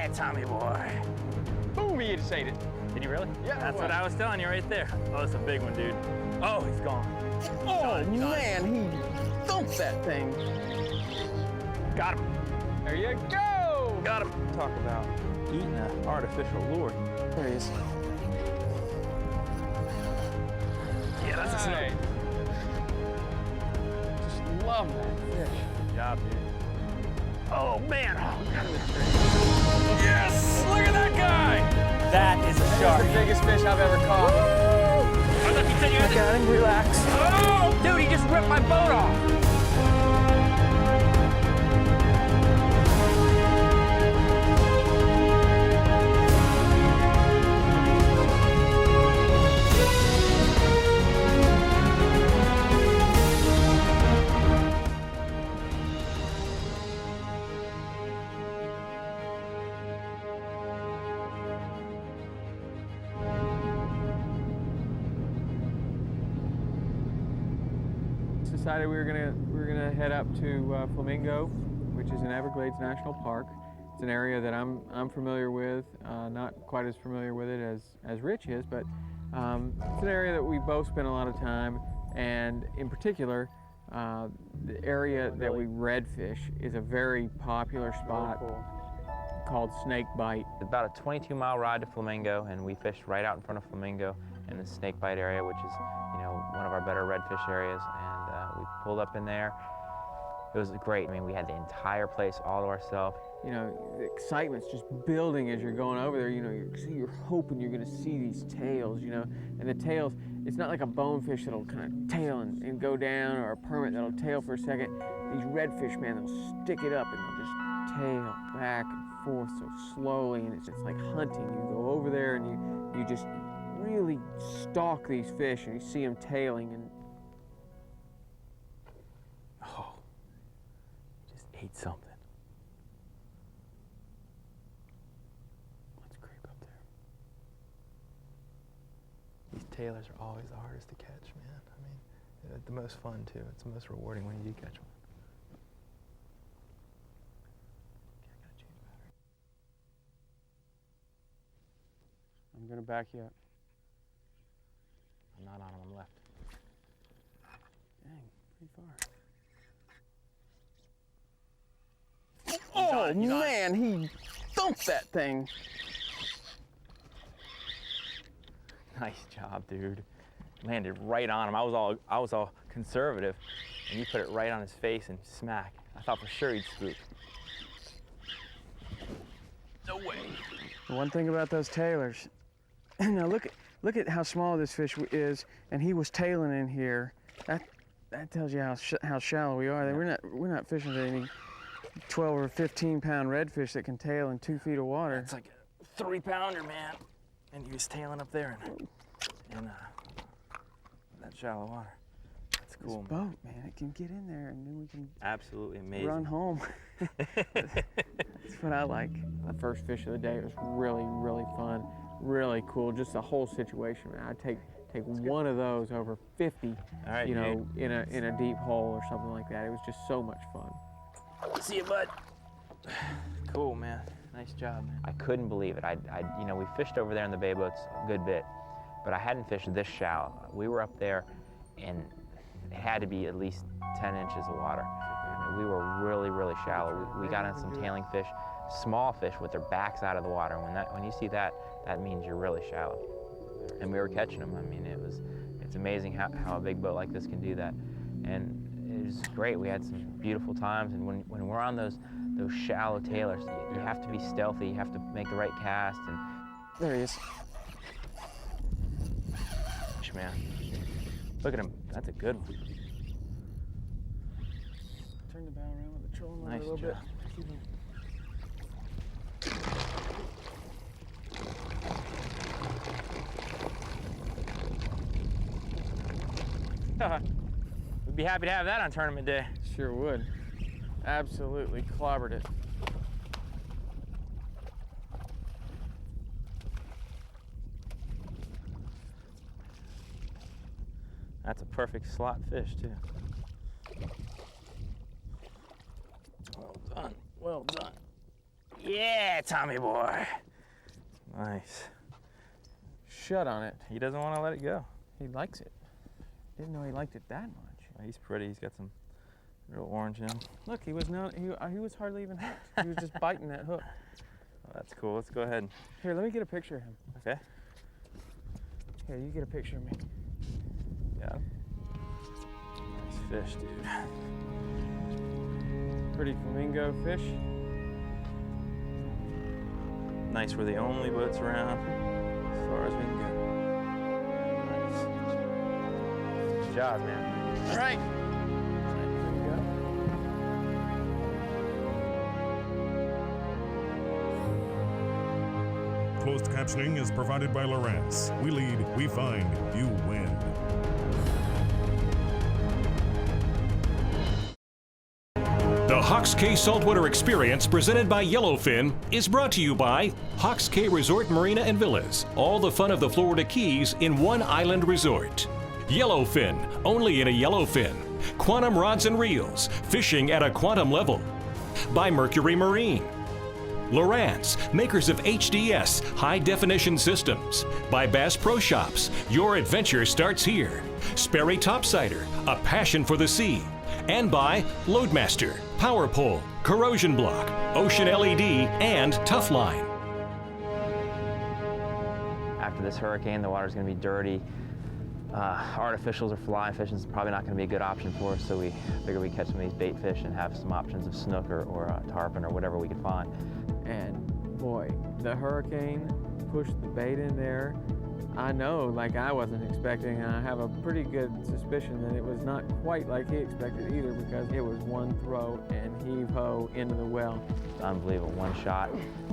right, Tommy boy. Boom, he just ate it. Did you really? Yeah. That's what I was telling you right there. Oh, it's a big one, dude. Oh, he's gone. Oh, man, he thumped that thing. Got him. There you go. Got him. Talk about eating an artificial lure. There he is. Yeah, that's a Snook. Just love that fish. Good job, dude. Oh, man. Yes! Look at that guy! That is a shark. That's the biggest fish I've ever caught. I thought you said you had Got him, relax. Oh, dude, he just ripped my boat off. Decided we were gonna head up to Flamingo, which is in Everglades National Park. It's an area that I'm familiar with, not quite as familiar with it as Rich is, but it's an area that we both spend a lot of time, and in particular, the area that we redfish is a very popular spot called Snake Bite. About a 22-mile ride to Flamingo, and we fished right out in front of Flamingo in the Snake Bite area, which is, you know, one of our better redfish areas. And we pulled up in there. It was great. I mean, we had the entire place all to ourselves. You know, the excitement's just building as you're going over there. You know, you're hoping you're going to see these tails, you know, and the tails, it's not like a bonefish that'll kind of tail and go down, or a permit that'll tail for a second. These redfish, man, they'll stick it up and they'll just tail back and forth so slowly, and it's just like hunting. You go over there and you just really stalk these fish, and you see them tailing, and Oh, just ate something. Let's creep up there. These tailors are always the hardest to catch, man. I mean, they're the most fun too. It's the most rewarding when you do catch one. Okay, I gotta change battery. I'm going to back you up. I'm not on him, I'm left. Dang, pretty far. Oh, man, he thumped that thing. Nice job, dude. Landed right on him. I was all conservative, and you put it right on his face and smack. I thought for sure he'd spook. No way. The one thing about those tailors, now look at how small this fish is, and he was tailing in here. That tells you how shallow we are. We're not fishing for any 12 or 15 pound redfish that can tail in 2 feet of water. It's like a 3-pounder, man. And he was tailing up there in that shallow water. That's cool. This boat, man, it can get in there, and then we can Absolutely amazing. run home. That's what I like. The first fish of the day was really, really fun, really cool. Just the whole situation, man. I'd take one of those over 50, All right, you know, in a deep hole or something like that. It was just so much fun. See you, bud. Cool, man. Nice job, man. I couldn't believe it. You know, we fished over there in the bay boats a good bit, but I hadn't fished this shallow. We were up there, and it had to be at least 10 inches of water. I mean, we were really, really shallow. We got on some tailing fish, small fish with their backs out of the water. When you see that, that means you're really shallow. And we were catching them. I mean, it's amazing how a big boat like this can do that. And it was great. We had some beautiful times, and when we're on those shallow tailors, you have to be stealthy. You have to make the right cast. And There he is. Man, look at him. That's a good one. Turn the bow around with the trolling motor Nice a little bit. job. We'd be happy to have that on tournament day. Sure would. Absolutely clobbered it. That's a perfect slot fish, too. Well done. Well done. Yeah. Yeah, Tommy boy. Nice. Shut on it. He doesn't want to let it go. He likes it. Didn't know he liked it that much. He's pretty. He's got some real orange in him. Look, he was hardly even hooked. He was just biting that hook. Oh, that's cool. Let's go ahead. Here, let me get a picture of him. Okay. Here, you get a picture of me. Yeah. Nice fish, dude. Pretty flamingo fish. Nice. We're the only boats around as far as we can go. Nice. Good job, man. All right. Closed captioning is provided by Lawrence. We lead, we find, you win. The Hawks Cay Saltwater Experience, presented by Yellowfin, is brought to you by Hawks Cay Resort Marina and Villas. All the fun of the Florida Keys in one island resort. Yellowfin, only in a Yellowfin. Quantum rods and reels, fishing at a quantum level. By Mercury Marine. Lowrance, makers of HDS, high-definition systems. By Bass Pro Shops, your adventure starts here. Sperry Topsider, a passion for the sea. And by Loadmaster, Power Pole, Corrosion Block, Ocean LED, and Tough Line. After this hurricane, the water's going to be dirty. Artificials or fly fishing is probably not going to be a good option for us, so we figured we'd catch some of these bait fish and have some options of snook or tarpon or whatever we could find. And boy, the hurricane pushed the bait in there. I know, like I wasn't expecting, and I have a pretty good suspicion that it was not quite like he expected either, because it was one throw and heave-ho into the well. It's unbelievable. One shot,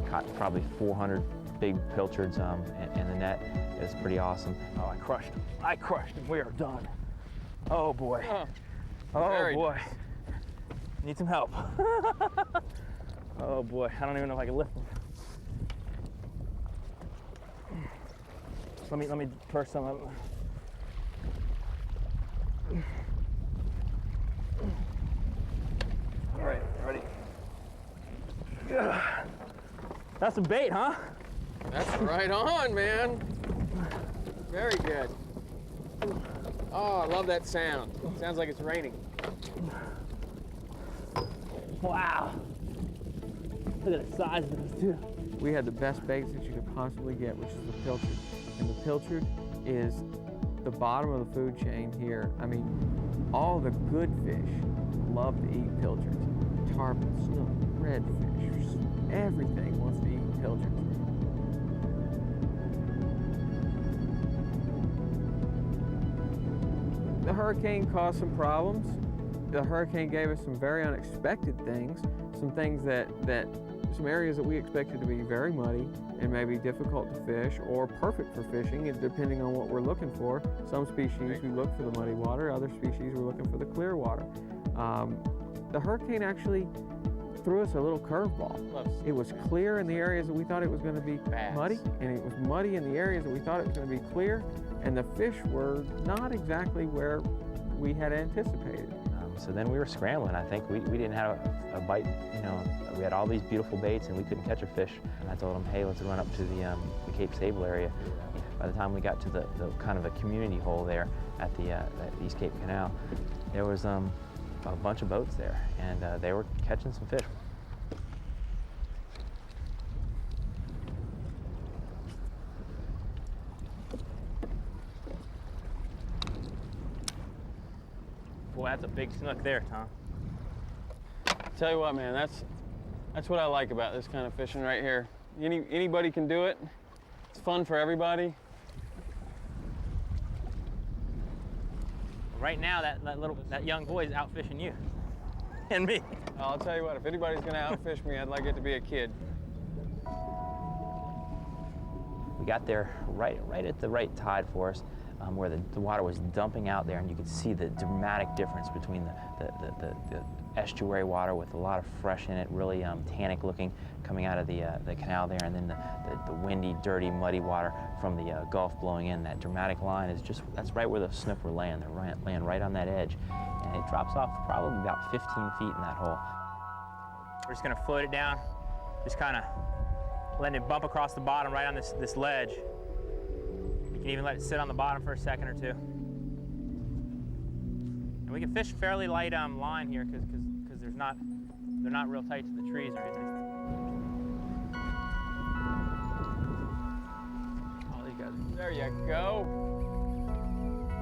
caught probably 400 big pilchards in the net. It was pretty awesome. Oh, I crushed him. I crushed him. We are done. Oh, boy. Oh, boy. Need some help. Oh, boy. I don't even know if I can lift him. Let me purse some of them. All right, ready. That's some bait, huh? That's right on, man. Very good. Oh, I love that sound. Sounds like it's raining. Wow. Look at the size of those, too. We had the best baits that you could possibly get, which is the pilchard. And the pilchard is the bottom of the food chain here. I mean, all the good fish love to eat pilchards. Tarpon, snook, redfish, everything wants to eat pilchards. The hurricane caused some problems. The hurricane gave us some very unexpected things, some things some areas that we expected to be very muddy and maybe difficult to fish or perfect for fishing, depending on what we're looking for. Some species we look for the muddy water, other species we're looking for the clear water. The hurricane actually threw us a little curveball. It was clear in the areas that we thought it was going to be muddy, and it was muddy in the areas that we thought it was going to be clear, and the fish were not exactly where we had anticipated. So then we were scrambling. I think we didn't have a bite, you know. We had all these beautiful baits and we couldn't catch a fish. And I told them, hey, let's run up to the Cape Sable area. By the time we got to the kind of a community hole there at the East Cape Canal, there was a bunch of boats there, and they were catching some fish. Boy, that's a big snook there, Tom. Tell you what, man, that's what I like about this kind of fishing right here. Anybody can do it. It's fun for everybody. Right now, that young boy is out fishing you and me. I'll tell you what, if anybody's gonna outfish me, I'd like it to be a kid. We got there right at the right tide for us, where the water was dumping out there, and you could see the dramatic difference between the estuary water with a lot of fresh in it, really tannic looking, coming out of the canal there, and then the windy, dirty, muddy water from the Gulf blowing in. That dramatic line is that's right where the snook were laying. They're laying right on that edge, and it drops off probably about 15 feet in that hole. We're just gonna float it down Just kind of letting it bump across the bottom right on this ledge. You can even let it sit on the bottom for a second or two. And we can fish fairly light line here because they're not real tight to the trees or anything. Oh, you guys, there you go.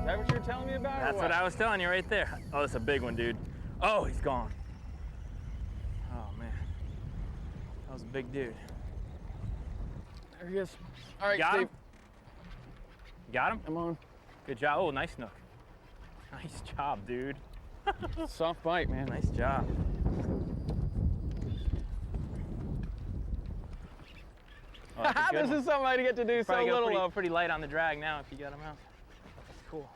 Is that what you were telling me about? That's what I was telling you right there. Oh, that's a big one, dude. Oh, he's gone. Oh man, that was a big dude. There he is. All right, Got Steve. him? Got him? Come on. Good job. Oh, nice Snook. Nice job, dude. Soft bite, man. Nice job. Oh, that's a good This one. is something I get to do so Probably go little of. pretty light on the drag now if you got him out. That's cool.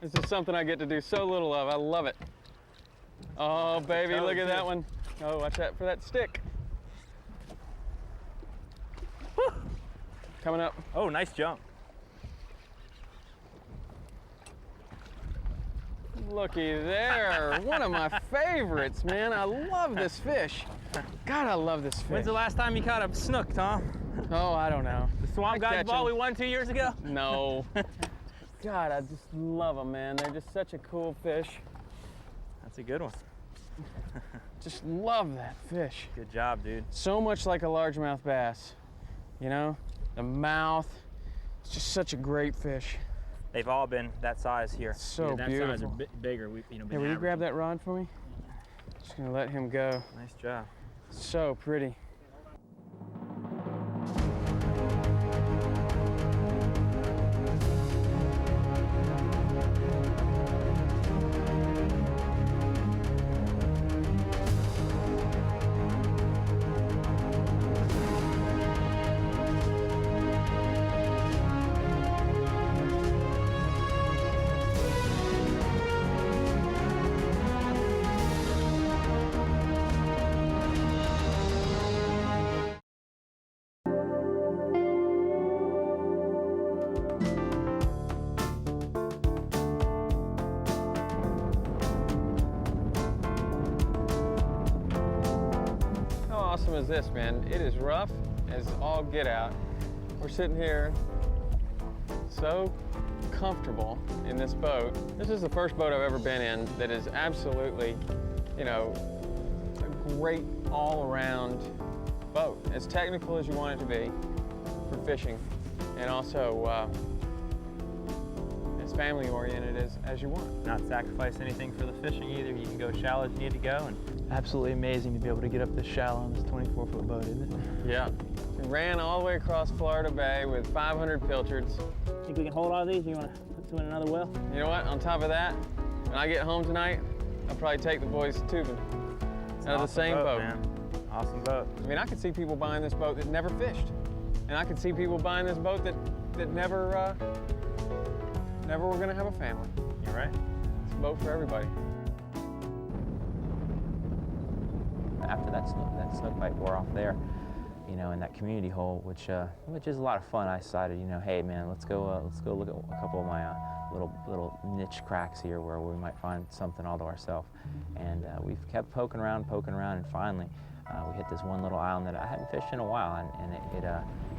This is something I get to do so little of. I love it. Oh, baby, toad, look at too. that one. Oh, watch out for that stick. Whew. Coming up. Oh, nice jump. Looky there. One of my favorites, man. I love this fish. God, I love this fish. When's the last time you caught a Snook, Tom? Oh, I don't know. The Swamp I Guys catch ball 'em. we won 2 years ago? No. God, I just love them, man. They're just such a cool fish. That's a good one. Just love that fish. Good job, dude. So much like a largemouth bass. You know, the mouth. It's just such a great fish. They've all been that size here. So that beautiful. size or bigger. We've been Hey, will you grab averaging. that rod for me? Just gonna let him go. Nice job. So pretty. How awesome is this, man? It is rough as all get out. We're sitting here so comfortable in this boat. This is the first boat I've ever been in that is absolutely, you know, a great all-around boat. As technical as you want it to be for fishing, and also as family-oriented as you want. Not sacrifice anything for the fishing either. You can go shallow as you need to go, and absolutely amazing to be able to get up this shallow on this 24-foot boat, isn't it? Yeah. We ran all the way across Florida Bay with 500 pilchards. Think we can hold all these? You want to put some in another well? You know what? On top of that, when I get home tonight, I'll probably take the boys tubing out of the same boat. Man. Awesome boat. I mean, I could see people buying this boat that never fished, and I could see people buying this boat that never were going to have a family. You're right. It's a boat for everybody. After that snook bite wore off there, you know, in that community hole, which is a lot of fun, I decided, you know, hey man, let's go look at a couple of my little niche cracks here where we might find something all to ourselves. And we've kept poking around, and finally we hit this one little island that I hadn't fished in a while,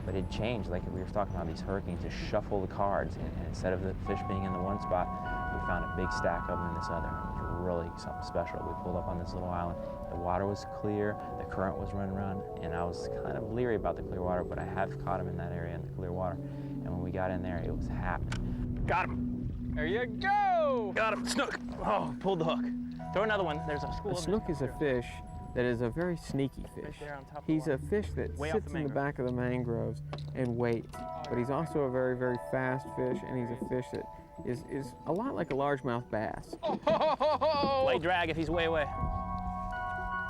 but it changed. Like we were talking about, these hurricanes just shuffle the cards, and instead of the fish being in the one spot, we found a big stack of them in this other. It was really something special. We pulled up on this little island. The water was clear, the current was running around, and I was kind of leery about the clear water, but I have caught them in that area in the clear water. And when we got in there, it was happening. Got him. There you go! Got him. Snook. Oh, pulled the hook. Throw another one. There's a school. A snook is a fish that is a very sneaky fish. Right there on top of the He's a water. fish that Way off sits the in the mangrove. back of the mangroves and waits. But he's also a very, very fast fish, and he's a fish that is a lot like a largemouth bass. Light drag if he's way away.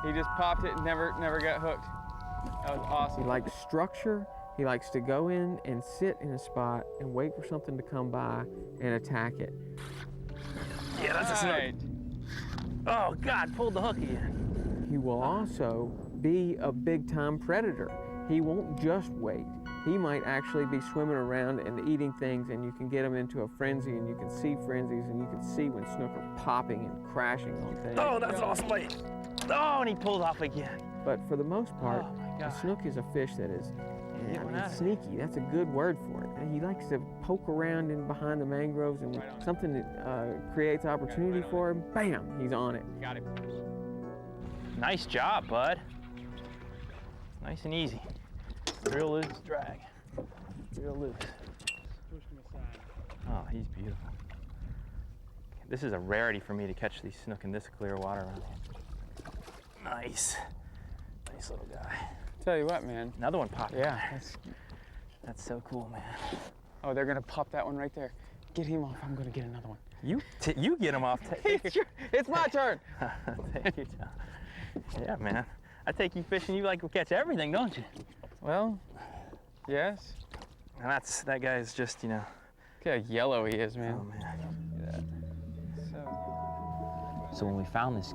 He just popped it and never got hooked. That was awesome. He likes structure. He likes to go in and sit in a spot and wait for something to come by and attack it. Yeah, that's a Right. Snook. Oh God, pulled the hook again. He will also be a big-time predator. He won't just wait. He might actually be swimming around and eating things, and you can get him into a frenzy, and you can see frenzies, and you can see when snook are popping and crashing on things. Oh, that's an awesome bite. Oh, and he pulled off again. But for the most part, Oh my the God. snook is a fish that is Get one out of sneaky. That's a good word for it. And he likes to poke around in behind the mangroves, and something that creates opportunity for him, bam, he's on it. Got it. Nice job, bud. Nice and easy. Real loose drag. Real loose. Oh, he's beautiful. This is a rarity for me to catch these snook in this clear water around here. Nice. Nice little guy. Tell you what, man. Another one popped. Yeah. That's so cool, man. Oh, they're gonna pop that one right there. Get him off. I'm gonna get another one. You get him off. It's my turn. Take your time. Yeah, man. I take you fishing. You like to catch everything, don't you? Well, yes. And that guy's just, you know. Look how yellow he is, man. Oh man. So when we found this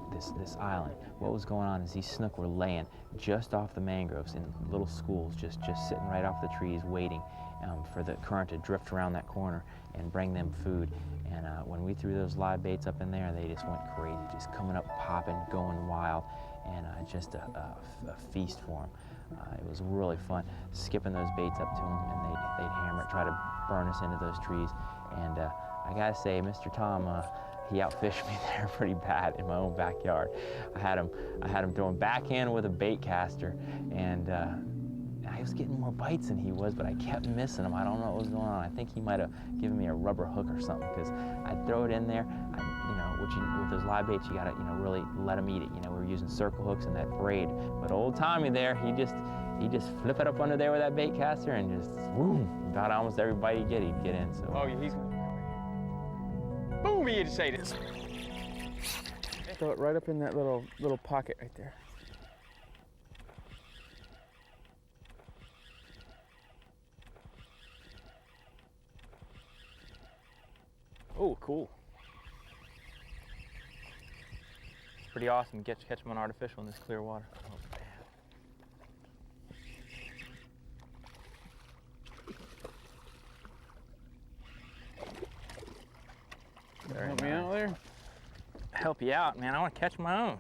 island, what was going on is these snook were laying just off the mangroves in little schools, just sitting right off the trees, waiting for the current to drift around that corner and bring them food. And when we threw those live baits up in there, they just went crazy, just coming up, popping, going wild, and just a feast for them. It was really fun skipping those baits up to them, and they'd hammer it, try to burn us into those trees. And I gotta say, Mr. Tom, he outfished me there pretty bad in my own backyard. I had him throwing backhand with a bait caster, and I was getting more bites than he was, but I kept missing him. I don't know what was going on. I think he might have given me a rubber hook or something, because I'd throw it in there. With those live baits, you gotta really let them eat it. We were using circle hooks and that braid. But old Tommy there, he just flip it up under there with that bait caster and just boom. About almost every bite he'd get in. So. Oh, he's boom! He just ate it. Throw it right up in that little pocket right there. Oh, cool. Pretty awesome to catch them on artificial in this clear water. Oh, man. Help me out there. Help you out, man. I want to catch my own.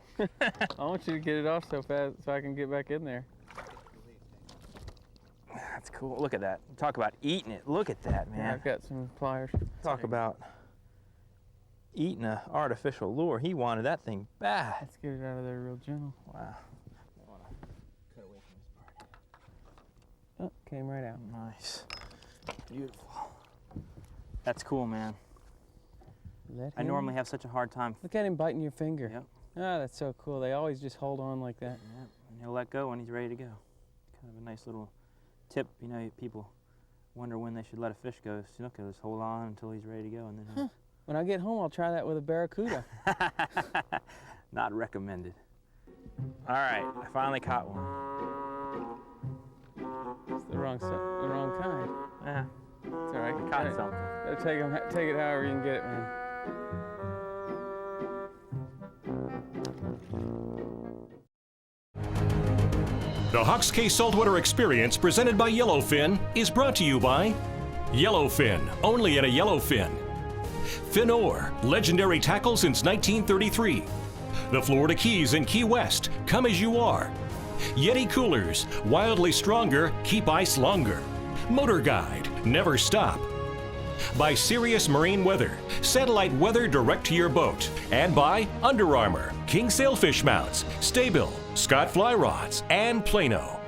I want you to get it off so fast so I can get back in there. That's cool. Look at that. Talk about eating it. Look at that, man. Yeah, I've got some pliers. Talk about eating an artificial lure. He wanted that thing bad. Let's get it out of there real gentle. Wow. I want to cut away from this part. Oh, came right out. Nice. Beautiful. That's cool, man. I normally have such a hard time. Look at him biting your finger. Yep. Oh, that's so cool. They always just hold on like that. Yeah, and he'll let go when he's ready to go. Kind of a nice little tip. People wonder when they should let a fish go. Snook will just hold on until he's ready to go, and then he'll... When I get home, I'll try that with a barracuda. Not recommended. All right, I finally caught one. It's the wrong kind. Yeah, It's all right. I caught something. Gotta take it however you can get it, man. The Hawks Cay Saltwater Experience, presented by Yellowfin, is brought to you by Yellowfin, only at a Yellowfin. Finor, legendary tackle since 1933. The Florida Keys in Key West, come as you are. Yeti Coolers, wildly stronger, keep ice longer. Motor Guide, never stop. By Sirius Marine Weather, satellite weather direct to your boat. And by Under Armour, King Sailfish Mounts, Stabil, Scott Fly Rods, and Plano.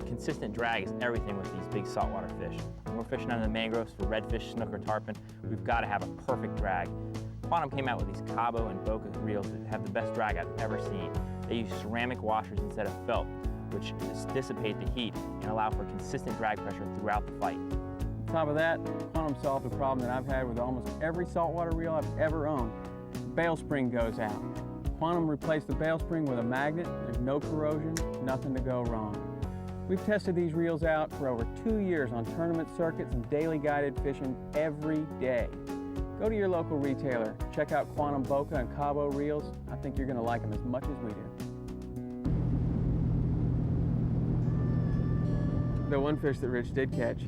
Consistent drag is everything with these big saltwater fish. When we're fishing under the mangroves for redfish, snook, or tarpon, we've got to have a perfect drag. Quantum came out with these Cabo and Boca reels that have the best drag I've ever seen. They use ceramic washers instead of felt, which dissipate the heat and allow for consistent drag pressure throughout the fight. On top of that, Quantum solved a problem that I've had with almost every saltwater reel I've ever owned. The bail spring goes out. Quantum replaced the bail spring with a magnet. There's no corrosion, nothing to go wrong. We've tested these reels out for over 2 years on tournament circuits and daily guided fishing every day. Go to your local retailer, check out Quantum Boca and Cabo reels. I think you're going to like them as much as we do. The one fish that Rich did catch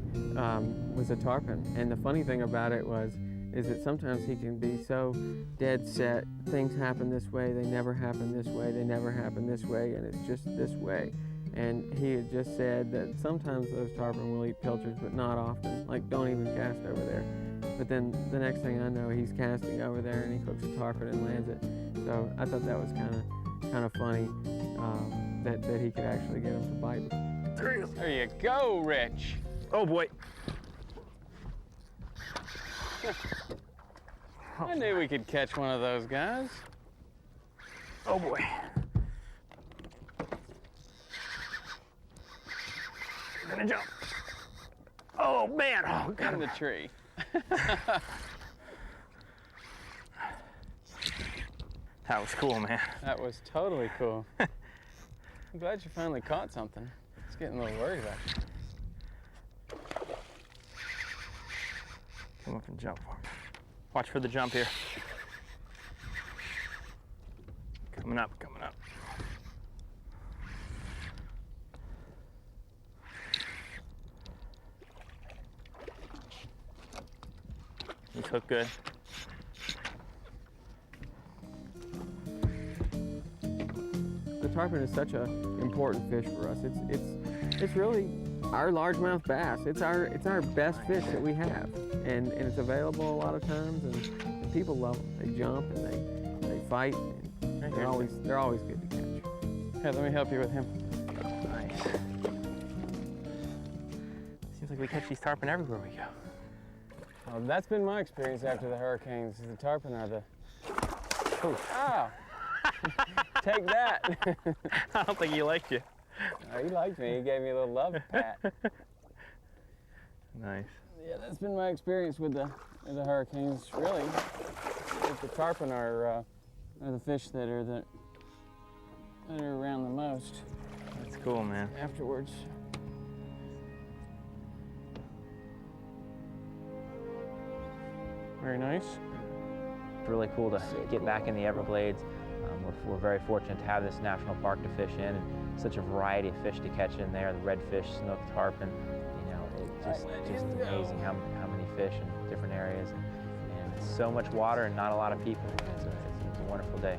was a tarpon, and the funny thing about it was is that sometimes he can be so dead set, things happen this way, they never happen this way, they never happen this way, and it's just this way. And he had just said that sometimes those tarpon will eat pilchards, but not often. Like, don't even cast over there. But then the next thing I know, he's casting over there and he hooks a tarpon and lands it. So I thought that was kind of funny that he could actually get him to bite. There you go, Rich. Oh boy. I knew we could catch one of those guys. Oh boy. I'm gonna jump. Oh man, oh, got In him. the tree. That was cool, man. That was totally cool. I'm glad you finally caught something. I was getting a little worried about you. Come up and jump for me. Watch for the jump here. Coming up, coming up. He's hooked good. The tarpon is such an important fish for us. It's really our largemouth bass. It's our best fish that we have, and it's available a lot of times, and people love them. They jump and they fight. And they're always good to catch. Here, let me help you with him. Nice. Seems like we catch these tarpon everywhere we go. Well, that's been my experience after the hurricanes. The tarpon are the... Ow! Take that! I don't think he liked you. Oh, he liked me. He gave me a little love pat. Nice. Yeah, that's been my experience with the hurricanes. Really, the tarpon are the fish that are around the most. That's cool, man. Afterwards. Very nice. It's really cool to get back in the Everglades. We're very fortunate to have this national park to fish in, and such a variety of fish to catch in there. The redfish, snook, tarpon. You know, it's just amazing how many fish in different areas, and so much water and not a lot of people. It's a wonderful day.